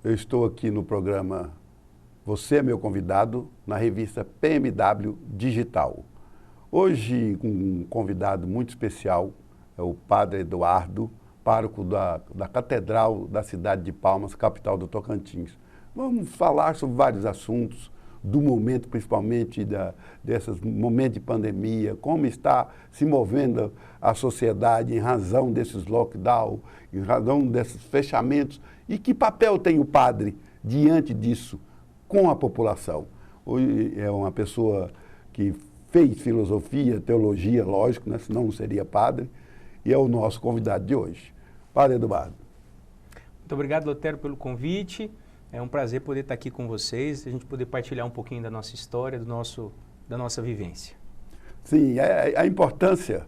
Eu estou aqui no programa Você é Meu Convidado, na revista PMW Digital. Hoje, com um convidado muito especial, é o Padre Eduardo, pároco da Catedral da cidade de Palmas, capital do Tocantins. Vamos falar sobre vários assuntos, do momento, principalmente desses momentos de pandemia, como está se movendo a sociedade em razão desses lockdowns, em razão desses fechamentos, e que papel tem o padre diante disso com a população. Hoje é uma pessoa que fez filosofia, teologia, lógico, né? Senão não seria padre, e é o nosso convidado de hoje. Padre Eduardo. Muito obrigado, Lotero, pelo convite. É um prazer poder estar aqui com vocês, a gente poder partilhar um pouquinho da nossa história, da nossa vivência. Sim, a importância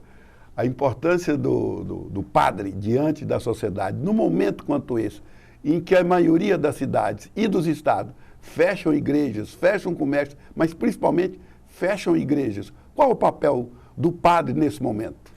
do padre diante da sociedade, num momento quanto esse, em que a maioria das cidades e dos estados fecham igrejas, fecham comércio, mas principalmente fecham igrejas. Qual o papel do padre nesse momento?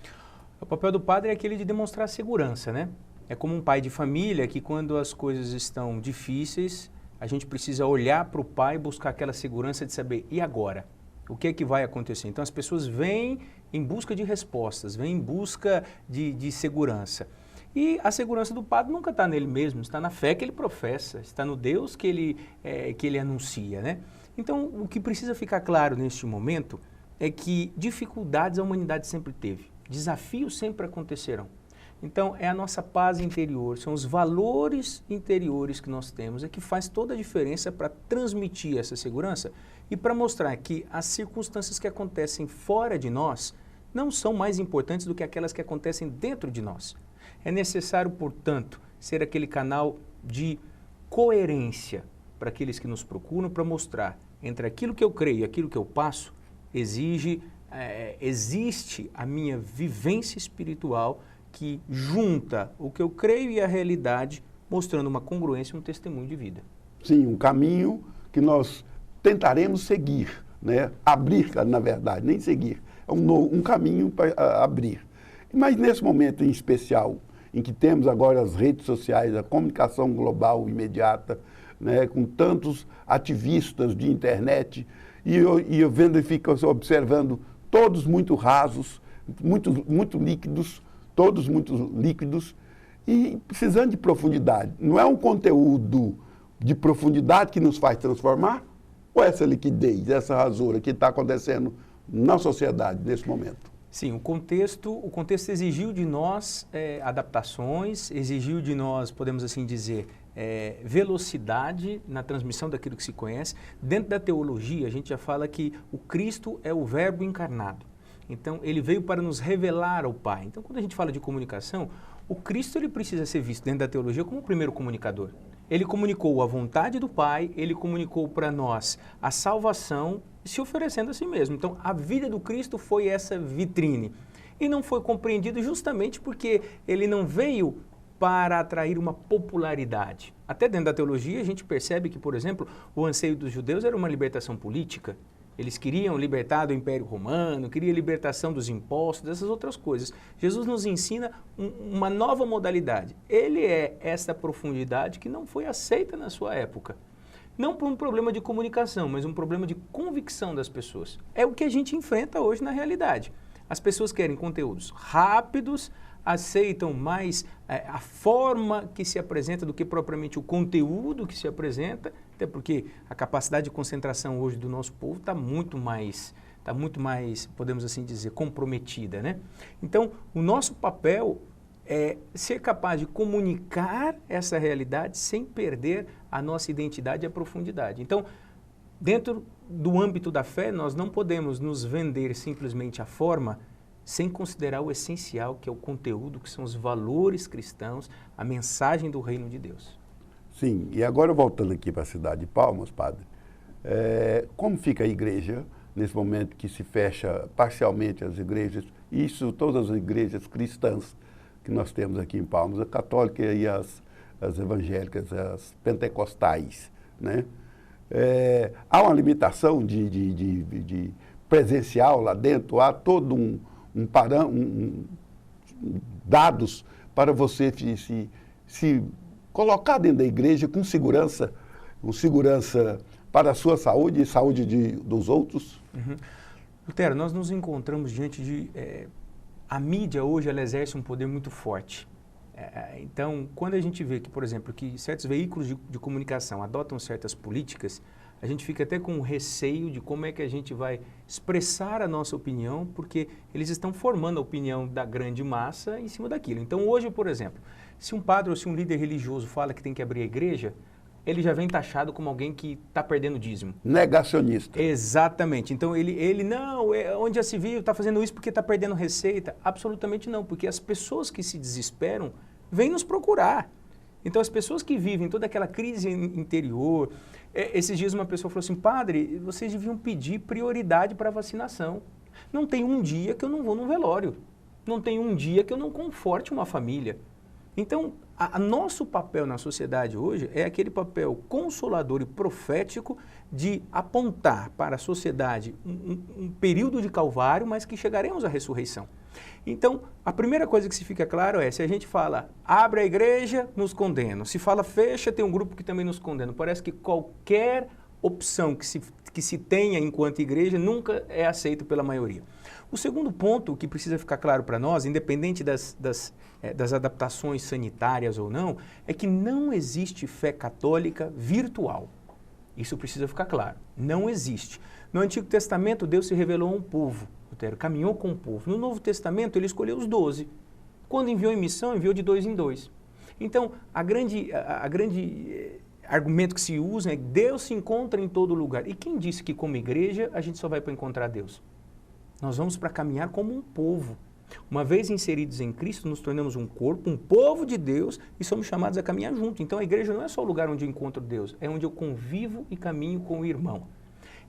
O papel do padre é aquele de demonstrar segurança, né? É como um pai de família que quando as coisas estão difíceis, a gente precisa olhar para o pai e buscar aquela segurança de saber, e agora? O que é que vai acontecer? Então as pessoas vêm em busca de respostas, vêm em busca de segurança. E a segurança do padre nunca está nele mesmo, está na fé que ele professa, está no Deus que ele anuncia, né? Então o que precisa ficar claro neste momento é que dificuldades a humanidade sempre teve, desafios sempre acontecerão. Então, é a nossa paz interior, são os valores interiores que nós temos, é que faz toda a diferença para transmitir essa segurança e para mostrar que as circunstâncias que acontecem fora de nós não são mais importantes do que aquelas que acontecem dentro de nós. É necessário, portanto, ser aquele canal de coerência para aqueles que nos procuram, para mostrar entre aquilo que eu creio e aquilo que eu passo, existe a minha vivência espiritual que junta o que eu creio e a realidade, mostrando uma congruência e um testemunho de vida. Sim, um caminho que nós tentaremos seguir, né? Abrir, na verdade, nem seguir, é um caminho para abrir. Mas nesse momento em especial, em que temos agora as redes sociais, a comunicação global imediata, né? Com tantos ativistas de internet, e eu vendo e fico observando todos muito rasos, muito líquidos, todos muito líquidos e precisando de profundidade. Não é um conteúdo de profundidade que nos faz transformar? Ou essa liquidez, essa rasura que está acontecendo na sociedade nesse momento? Sim, o contexto exigiu de nós adaptações, exigiu de nós, podemos assim dizer, velocidade na transmissão daquilo que se conhece. Dentro da teologia, a gente já fala que o Cristo é o Verbo encarnado. Então, ele veio para nos revelar ao Pai. Então, quando a gente fala de comunicação, o Cristo ele precisa ser visto dentro da teologia como o primeiro comunicador. Ele comunicou a vontade do Pai, ele comunicou para nós a salvação, se oferecendo a si mesmo. Então, a vida do Cristo foi essa vitrine. E não foi compreendido justamente porque ele não veio para atrair uma popularidade. Até dentro da teologia, a gente percebe que, por exemplo, o anseio dos judeus era uma libertação política. Eles queriam libertar do Império Romano, queriam libertação dos impostos, dessas outras coisas. Jesus nos ensina uma nova modalidade. Ele é essa profundidade que não foi aceita na sua época. Não por um problema de comunicação, mas um problema de convicção das pessoas. É o que a gente enfrenta hoje na realidade. As pessoas querem conteúdos rápidos, aceitam mais a forma que se apresenta do que propriamente o conteúdo que se apresenta, até porque a capacidade de concentração hoje do nosso povo está muito mais, podemos assim dizer, comprometida, né? Então, o nosso papel é ser capaz de comunicar essa realidade sem perder a nossa identidade e a profundidade. Então, dentro do âmbito da fé, nós não podemos nos vender simplesmente a forma sem considerar o essencial, que é o conteúdo, que são os valores cristãos, a mensagem do reino de Deus. Sim, e agora voltando aqui para a cidade de Palmas, padre, como fica a igreja nesse momento que se fecha parcialmente as igrejas, isso todas as igrejas cristãs que nós temos aqui em Palmas, a católica e as evangélicas, as pentecostais, né? Há uma limitação de presencial lá dentro, há todo dados para você se colocar dentro da igreja com segurança para a sua saúde e saúde dos outros? Uhum. Lutero, nós nos encontramos diante de... a mídia hoje ela exerce um poder muito forte. Então, quando a gente vê que, por exemplo, que certos veículos de comunicação adotam certas políticas, a gente fica até com receio de como é que a gente vai expressar a nossa opinião, porque eles estão formando a opinião da grande massa em cima daquilo. Então, hoje, por exemplo, se um padre ou se um líder religioso fala que tem que abrir a igreja, ele já vem taxado como alguém que está perdendo dízimo. Negacionista. Exatamente. Então, ele não, onde já se viu, está fazendo isso porque está perdendo receita. Absolutamente não, porque as pessoas que se desesperam vêm nos procurar. Então, as pessoas que vivem toda aquela crise interior... Esses dias uma pessoa falou assim, padre, vocês deviam pedir prioridade para a vacinação. Não tem um dia que eu não vou num velório. Não tem um dia que eu não conforte uma família. Então, nosso papel na sociedade hoje é aquele papel consolador e profético de apontar para a sociedade um período de calvário, mas que chegaremos à ressurreição. Então, a primeira coisa que se fica claro é, se a gente fala, abre a igreja, nos condena. Se fala, fecha, tem um grupo que também nos condena. Parece que qualquer opção que se tenha enquanto igreja nunca é aceita pela maioria. O segundo ponto que precisa ficar claro para nós, independente das adaptações sanitárias ou não, é que não existe fé católica virtual. Isso precisa ficar claro. Não existe. No Antigo Testamento, Deus se revelou a um povo. Lutero caminhou com o povo. No Novo Testamento, ele escolheu os 12. Quando enviou em missão, enviou de 2 em 2. Então, a grande argumento que se usa é que Deus se encontra em todo lugar. E quem disse que como igreja a gente só vai para encontrar Deus? Nós vamos para caminhar como um povo. Uma vez inseridos em Cristo, nos tornamos um corpo, um povo de Deus e somos chamados a caminhar junto. Então, a igreja não é só o lugar onde eu encontro Deus, é onde eu convivo e caminho com o irmão.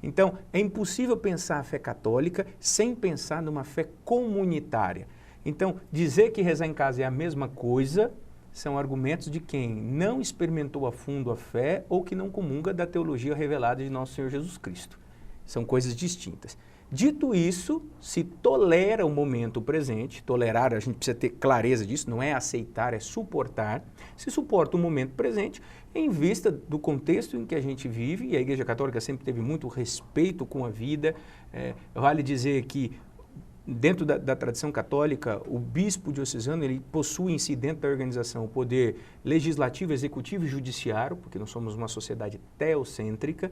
Então, é impossível pensar a fé católica sem pensar numa fé comunitária. Então, dizer que rezar em casa é a mesma coisa são argumentos de quem não experimentou a fundo a fé ou que não comunga da teologia revelada de nosso Senhor Jesus Cristo. São coisas distintas. Dito isso, se tolera o momento presente, tolerar, a gente precisa ter clareza disso, não é aceitar, é suportar. Se suporta o momento presente, em vista do contexto em que a gente vive, e a Igreja Católica sempre teve muito respeito com a vida, vale dizer que dentro da tradição católica, o bispo diocesano, ele possui em si, dentro da organização, o poder legislativo, executivo e judiciário, porque nós somos uma sociedade teocêntrica.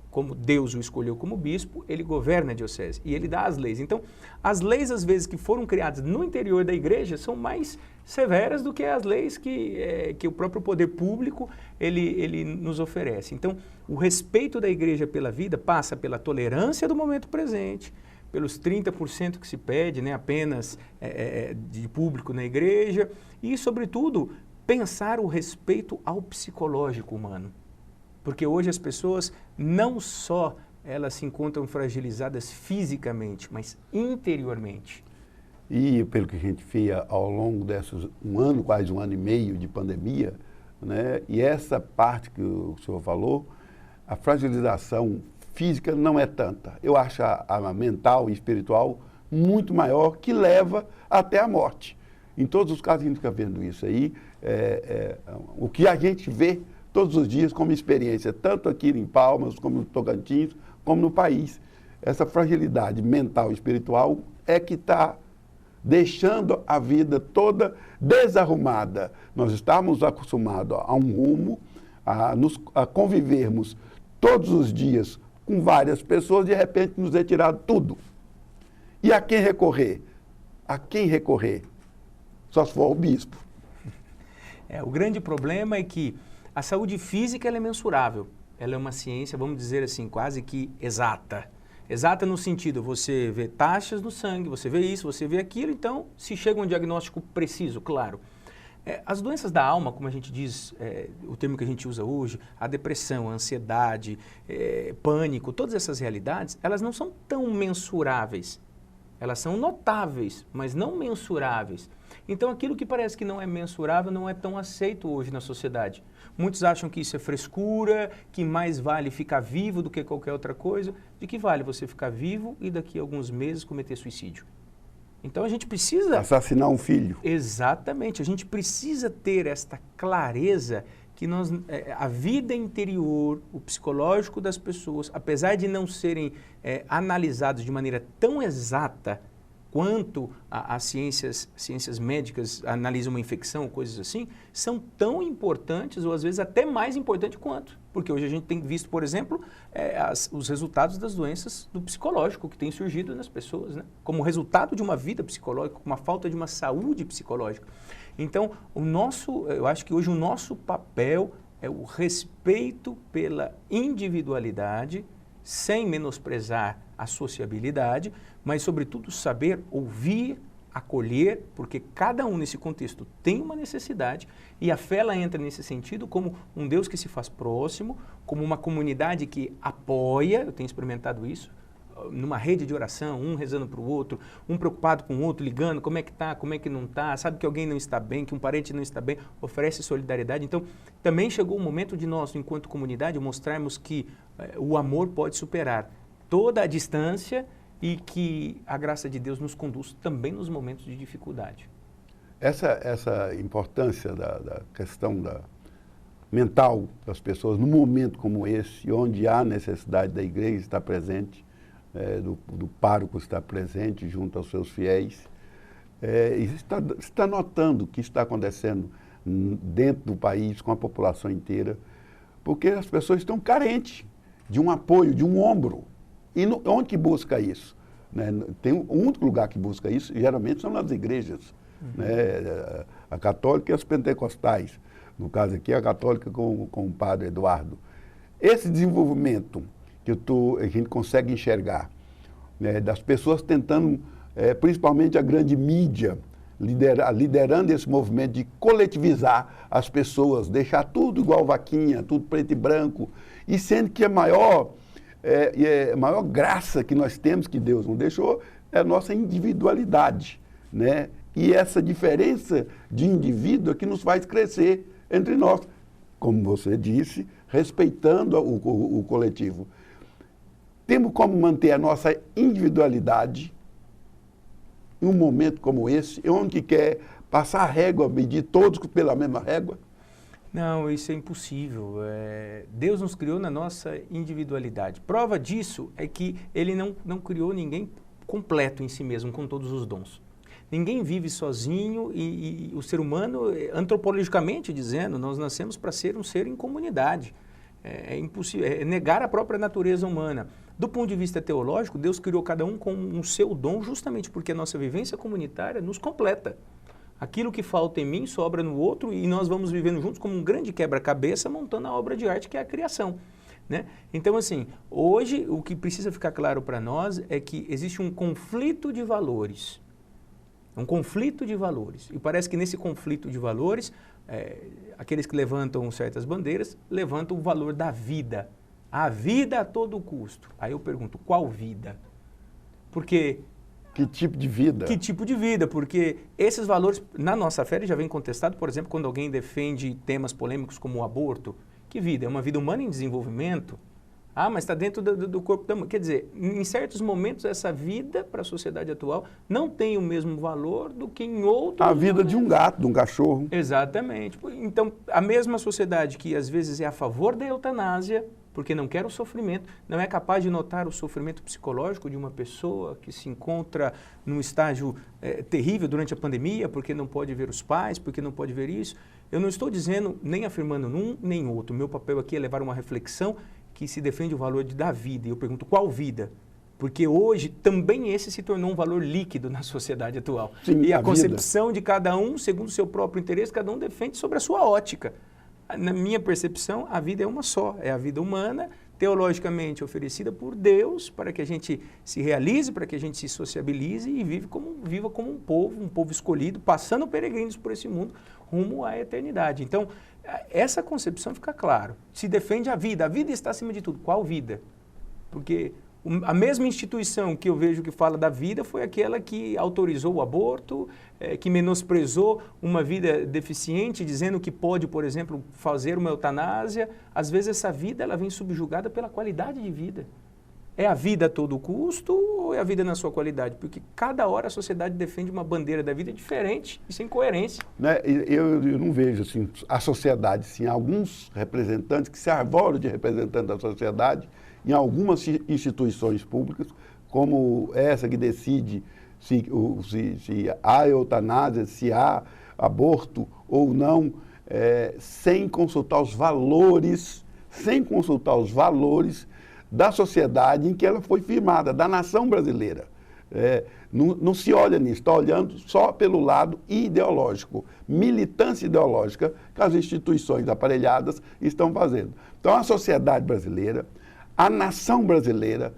Como Deus o escolheu como bispo, ele governa a diocese e ele dá as leis. Então, as leis, às vezes, que foram criadas no interior da igreja são mais severas do que as leis que o próprio poder público ele nos oferece. Então, o respeito da igreja pela vida passa pela tolerância do momento presente, pelos 30% que se pede, né, apenas de público na igreja e, sobretudo, pensar o respeito ao psicológico humano. Porque hoje as pessoas não só elas se encontram fragilizadas fisicamente, mas interiormente. E pelo que a gente via ao longo desses quase um ano e meio de pandemia, né, e essa parte que o senhor falou, a fragilização física não é tanta. Eu acho a mental e espiritual muito maior, que leva até a morte. Em todos os casos a gente fica vendo isso aí, o que a gente vê todos os dias como experiência, tanto aqui em Palmas, como no Tocantins, como no país. Essa fragilidade mental e espiritual é que está deixando a vida toda desarrumada. Nós estamos acostumados a um rumo, a convivermos todos os dias com várias pessoas, de repente nos é tirado tudo. E a quem recorrer? A quem recorrer? Só se for o bispo. O grande problema é que a saúde física ela é mensurável, ela é uma ciência, vamos dizer assim, quase que exata. Exata no sentido, você vê taxas no sangue, você vê isso, você vê aquilo, então se chega a um diagnóstico preciso, claro. As doenças da alma, como a gente diz, o termo que a gente usa hoje, a depressão, a ansiedade, pânico, todas essas realidades, elas não são tão mensuráveis. Elas são notáveis, mas não mensuráveis. Então, aquilo que parece que não é mensurável não é tão aceito hoje na sociedade. Muitos acham que isso é frescura, que mais vale ficar vivo do que qualquer outra coisa. De que vale você ficar vivo e daqui a alguns meses cometer suicídio? Então, a gente precisa... assassinar um filho. Exatamente. A gente precisa ter esta clareza que a vida interior, o psicológico das pessoas, apesar de não serem analisados de maneira tão exata quanto as ciências médicas analisam uma infecção, coisas assim, são tão importantes ou às vezes até mais importantes quanto. Porque hoje a gente tem visto, por exemplo, os resultados das doenças do psicológico que têm surgido nas pessoas, né? Como resultado de uma vida psicológica, uma falta de uma saúde psicológica. Então, eu acho que hoje o nosso papel é o respeito pela individualidade, sem menosprezar a sociabilidade, mas, sobretudo, saber ouvir, acolher, porque cada um nesse contexto tem uma necessidade e a fé ela entra nesse sentido como um Deus que se faz próximo, como uma comunidade que apoia, eu tenho experimentado isso, numa rede de oração, um rezando para o outro, um preocupado com o outro, ligando, como é que está, como é que não está, sabe que alguém não está bem, que um parente não está bem, oferece solidariedade. Então, também chegou o momento de nós, enquanto comunidade, mostrarmos que o amor pode superar toda a distância e que a graça de Deus nos conduz também nos momentos de dificuldade. Essa importância da questão mental das pessoas num momento como esse, onde há necessidade da igreja estar presente, do pároco estar presente junto aos seus fiéis, está notando o que está acontecendo dentro do país, com a população inteira, porque as pessoas estão carentes de um apoio, de um ombro. E onde que busca isso? Né? Tem um único lugar que busca isso, geralmente são nas igrejas, né? A católica e as pentecostais. No caso aqui, a católica com o padre Eduardo. Esse desenvolvimento que a gente consegue enxergar, né, das pessoas tentando, principalmente a grande mídia, liderando esse movimento de coletivizar as pessoas, deixar tudo igual vaquinha, tudo preto e branco, e sendo que a maior graça que nós temos, que Deus nos deixou, é a nossa individualidade, né? E essa diferença de indivíduo é que nos faz crescer entre nós, como você disse, respeitando o coletivo. Temos como manter a nossa individualidade em um momento como esse, onde quer passar a régua, medir todos pela mesma régua? Não, isso é impossível. Deus nos criou na nossa individualidade. Prova disso é que Ele não criou ninguém completo em si mesmo, com todos os dons. Ninguém vive sozinho e o ser humano, antropologicamente dizendo, nós nascemos para ser um ser em comunidade. É impossível, é negar a própria natureza humana. Do ponto de vista teológico, Deus criou cada um com um seu dom, justamente porque a nossa vivência comunitária nos completa. Aquilo que falta em mim sobra no outro e nós vamos vivendo juntos como um grande quebra-cabeça montando a obra de arte que é a criação, né? Então, assim, hoje o que precisa ficar claro para nós é que existe um conflito de valores. Um conflito de valores. E parece que nesse conflito de valores, aqueles que levantam certas bandeiras, levantam o valor da vida. A vida a todo custo. Aí eu pergunto, qual vida? Porque... Que tipo de vida? Que tipo de vida? Porque esses valores, na nossa fé, já vem contestado, por exemplo, quando alguém defende temas polêmicos como o aborto. Que vida? É uma vida humana em desenvolvimento? Ah, mas está dentro do corpo da mãe. Quer dizer, em certos momentos, essa vida para a sociedade atual não tem o mesmo valor do que em outros A vida momentos. De um gato, de um cachorro. Exatamente. Então, a mesma sociedade que às vezes é a favor da eutanásia, porque não quer o sofrimento, não é capaz de notar o sofrimento psicológico de uma pessoa que se encontra num estágio terrível durante a pandemia, porque não pode ver os pais, porque não pode ver isso. Eu não estou dizendo, nem afirmando num nem outro. O meu papel aqui é levar uma reflexão que se defende o valor da vida. E eu pergunto, qual vida? Porque hoje também esse se tornou um valor líquido na sociedade atual. Sim, e a concepção de cada um, segundo o seu próprio interesse, cada um defende sobre a sua ótica. Na minha percepção, a vida é uma só, é a vida humana, teologicamente oferecida por Deus, para que a gente se realize, para que a gente se sociabilize e viva como um povo escolhido, passando peregrinos por esse mundo, rumo à eternidade. Então, essa concepção fica claro. Se defende a vida está acima de tudo. Qual vida? Porque a mesma instituição que eu vejo que fala da vida foi aquela que autorizou o aborto, que menosprezou uma vida deficiente, dizendo que pode, por exemplo, fazer uma eutanásia. Às vezes essa vida ela vem subjugada pela qualidade de vida. É a vida a todo custo ou é a vida na sua qualidade? Porque cada hora a sociedade defende uma bandeira da vida diferente e sem coerência. Né? Eu não vejo assim, a sociedade, sim, alguns representantes que se arvoram de representantes da sociedade em algumas instituições públicas, como essa que decide se há eutanásia, se há aborto ou não, sem consultar os valores da sociedade em que ela foi firmada, da nação brasileira. Não se olha nisso, está olhando só pelo lado ideológico, militância ideológica que as instituições aparelhadas estão fazendo. Então, a sociedade brasileira, a nação brasileira,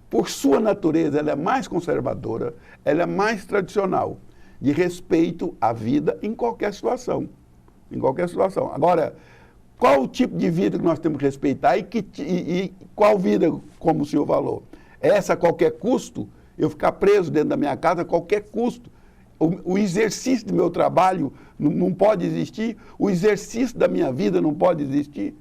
por sua natureza, ela é mais conservadora, ela é mais tradicional, de respeito à vida em qualquer situação. Em qualquer situação. Agora, qual o tipo de vida que nós temos que respeitar e qual vida, como o senhor falou? Essa a qualquer custo? Eu ficar preso dentro da minha casa a qualquer custo? O exercício do meu trabalho não pode existir? O exercício da minha vida não pode existir?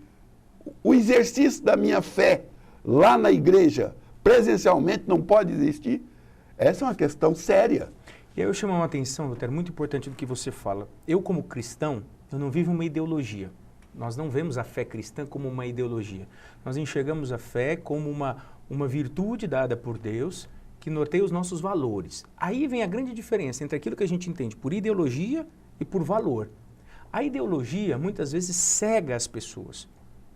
O exercício da minha fé lá na igreja, presencialmente, não pode existir? Essa é uma questão séria. E aí eu chamo uma atenção, Lutero, muito importante do que você fala. Eu, como cristão, eu não vivo uma ideologia. Nós não vemos a fé cristã como uma ideologia. Nós enxergamos a fé como uma virtude dada por Deus que norteia os nossos valores. Aí vem a grande diferença entre aquilo que a gente entende por ideologia e por valor. A ideologia, muitas vezes, cega as pessoas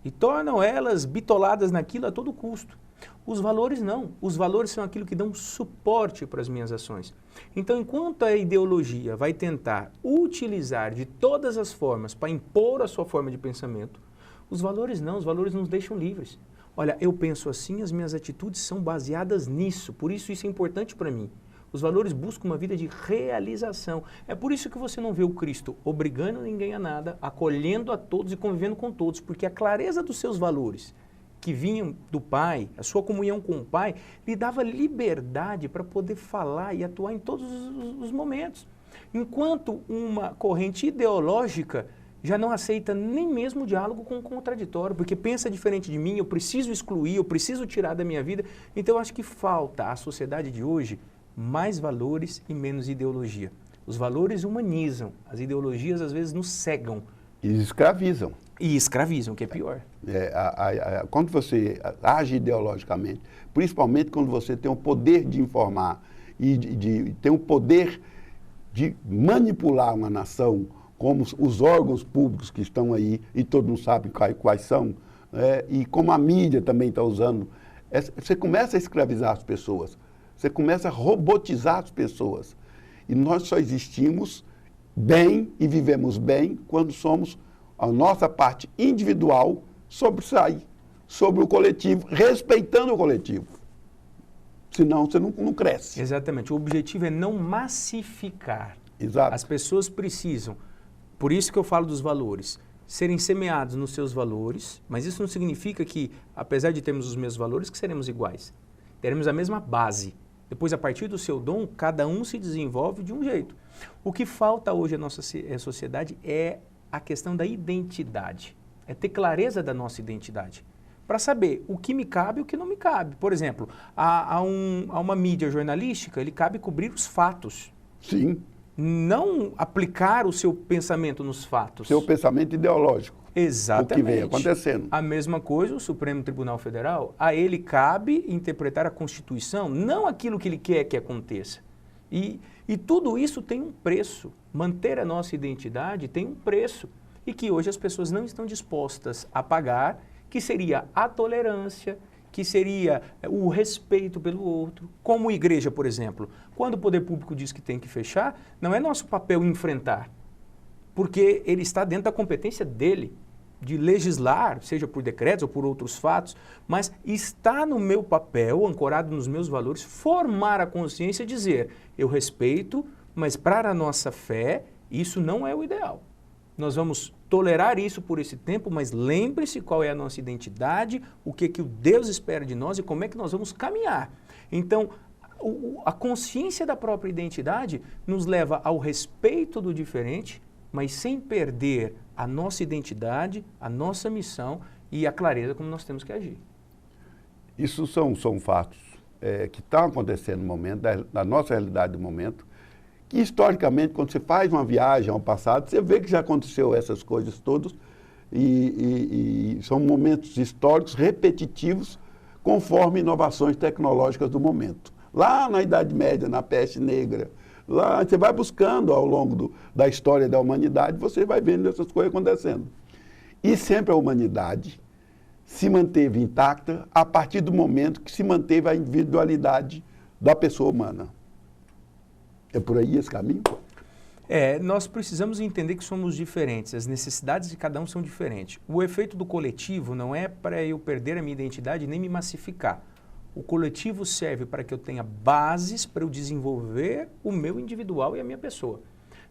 e tornam elas bitoladas naquilo a todo custo. Os valores não. Os valores são aquilo que dão suporte para as minhas ações. Então, enquanto a ideologia vai tentar utilizar de todas as formas para impor a sua forma de pensamento, os valores não. Os valores nos deixam livres. Olha, eu penso assim, as minhas atitudes são baseadas nisso. Por isso é importante para mim. Os valores buscam uma vida de realização. É por isso que você não vê o Cristo obrigando ninguém a nada, acolhendo a todos e convivendo com todos, porque a clareza dos seus valores que vinham do Pai, a sua comunhão com o Pai, lhe dava liberdade para poder falar e atuar em todos os momentos. Enquanto uma corrente ideológica já não aceita nem mesmo o diálogo com o contraditório, porque pensa diferente de mim, eu preciso excluir, eu preciso tirar da minha vida. Então eu acho que falta à sociedade de hoje mais valores e menos ideologia. Os valores humanizam, as ideologias às vezes nos cegam. E escravizam. E escravizam, que é pior. Quando você age ideologicamente, principalmente quando você tem o poder de informar e tem o poder de manipular uma nação, como os órgãos públicos que estão aí, e todo mundo sabe quais são, e como a mídia também está usando, você começa a escravizar as pessoas, você começa a robotizar as pessoas. E nós só existimos bem e vivemos bem quando somos, a nossa parte individual sobressai sobre o coletivo, respeitando o coletivo. Senão você não cresce. Exatamente. O objetivo é não massificar. Exato. As pessoas precisam, por isso que eu falo dos valores, serem semeados nos seus valores, mas isso não significa que, apesar de termos os mesmos valores, que seremos iguais. Teremos a mesma base. Depois, a partir do seu dom, cada um se desenvolve de um jeito. O que falta hoje à nossa sociedade é a questão da identidade. É ter clareza da nossa identidade. Para saber o que me cabe e o que não me cabe. Por exemplo, há uma mídia jornalística, ele cabe cobrir os fatos. Sim. Não aplicar o seu pensamento nos fatos. Seu pensamento ideológico. Exatamente. O que vem acontecendo. A mesma coisa o Supremo Tribunal Federal. A ele cabe interpretar a Constituição, não aquilo que ele quer que aconteça. E tudo isso tem um preço. Manter a nossa identidade tem um preço. E que hoje as pessoas não estão dispostas a pagar, que seria a tolerância, que seria o respeito pelo outro. Como igreja, por exemplo. Quando o poder público diz que tem que fechar, não é nosso papel enfrentar. Porque ele está dentro da competência dele, de legislar, seja por decretos ou por outros fatos, mas está no meu papel, ancorado nos meus valores, formar a consciência e dizer, eu respeito, mas para a nossa fé, isso não é o ideal. Nós vamos tolerar isso por esse tempo, mas lembre-se qual é a nossa identidade, o que o Deus espera de nós e como é que nós vamos caminhar. Então, a consciência da própria identidade nos leva ao respeito do diferente, mas sem perder a nossa identidade, a nossa missão e a clareza como nós temos que agir. Isso são fatos que estão acontecendo no momento, da nossa realidade do momento, que historicamente, quando você faz uma viagem ao passado, você vê que já aconteceu essas coisas todas, e são momentos históricos repetitivos, conforme inovações tecnológicas do momento. Lá na Idade Média, na peste negra, lá você vai buscando ao longo da história da humanidade, você vai vendo essas coisas acontecendo. E sempre a humanidade se manteve intacta a partir do momento que se manteve a individualidade da pessoa humana. É por aí esse caminho? Nós precisamos entender que somos diferentes, as necessidades de cada um são diferentes. O efeito do coletivo não é para eu perder a minha identidade nem me massificar. O coletivo serve para que eu tenha bases para eu desenvolver o meu individual e a minha pessoa.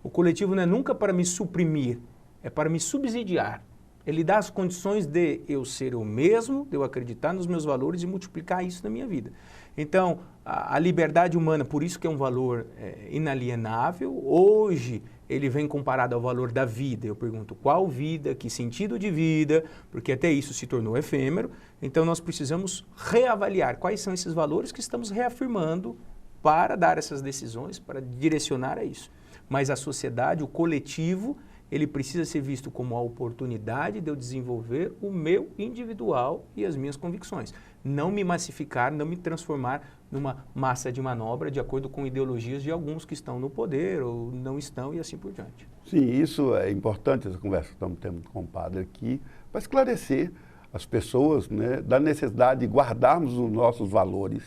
O coletivo não é nunca para me suprimir, é para me subsidiar. Ele dá as condições de eu ser eu mesmo, de eu acreditar nos meus valores e multiplicar isso na minha vida. Então, a liberdade humana, por isso que é um valor inalienável, hoje ele vem comparado ao valor da vida. Eu pergunto, qual vida, que sentido de vida, porque até isso se tornou efêmero. Então, nós precisamos reavaliar quais são esses valores que estamos reafirmando para dar essas decisões, para direcionar a isso. Mas a sociedade, o coletivo, ele precisa ser visto como a oportunidade de eu desenvolver o meu individual e as minhas convicções. Não me massificar, não me transformar numa massa de manobra de acordo com ideologias de alguns que estão no poder ou não estão e assim por diante. Sim, isso é importante, essa conversa que estamos tendo com o padre aqui, para esclarecer as pessoas, né, da necessidade de guardarmos os nossos valores,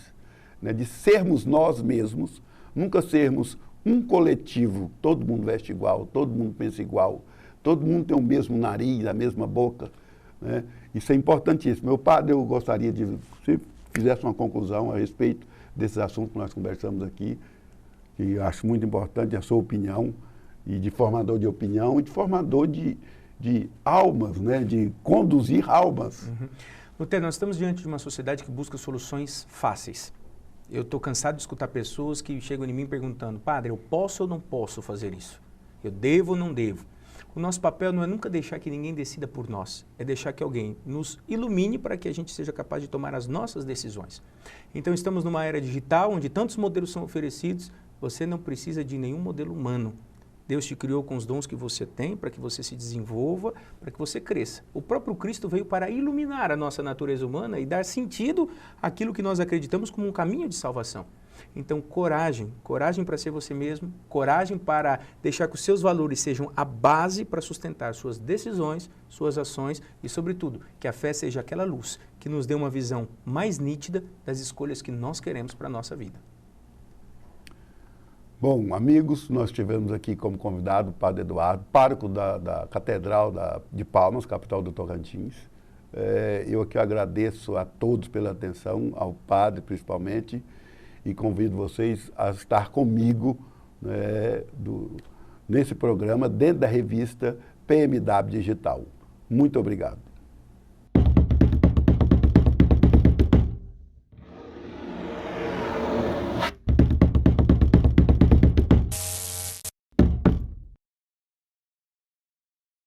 né, de sermos nós mesmos, nunca sermos um coletivo, todo mundo veste igual, todo mundo pensa igual, todo mundo tem o mesmo nariz, a mesma boca, né? Isso é importantíssimo. Meu padre, eu gostaria de, se fizesse uma conclusão a respeito desses assuntos que nós conversamos aqui, que eu acho muito importante a sua opinião, e de formador de opinião, e de formador de almas, né? De conduzir almas. Lutero, nós estamos diante de uma sociedade que busca soluções fáceis. Eu estou cansado de escutar pessoas que chegam em mim perguntando, padre, eu posso ou não posso fazer isso? Eu devo ou não devo? O nosso papel não é nunca deixar que ninguém decida por nós, é deixar que alguém nos ilumine para que a gente seja capaz de tomar as nossas decisões. Então estamos numa era digital onde tantos modelos são oferecidos, você não precisa de nenhum modelo humano. Deus te criou com os dons que você tem para que você se desenvolva, para que você cresça. O próprio Cristo veio para iluminar a nossa natureza humana e dar sentido àquilo que nós acreditamos como um caminho de salvação. Então, coragem para ser você mesmo, coragem para deixar que os seus valores sejam a base para sustentar suas decisões, suas ações e, sobretudo, que a fé seja aquela luz que nos dê uma visão mais nítida das escolhas que nós queremos para a nossa vida. Bom, amigos, nós tivemos aqui como convidado o padre Eduardo, pároco da Catedral de Palmas, capital do Tocantins. Eu aqui agradeço a todos pela atenção, ao padre principalmente, e convido vocês a estar comigo, né, nesse programa, dentro da revista PMW Digital. Muito obrigado.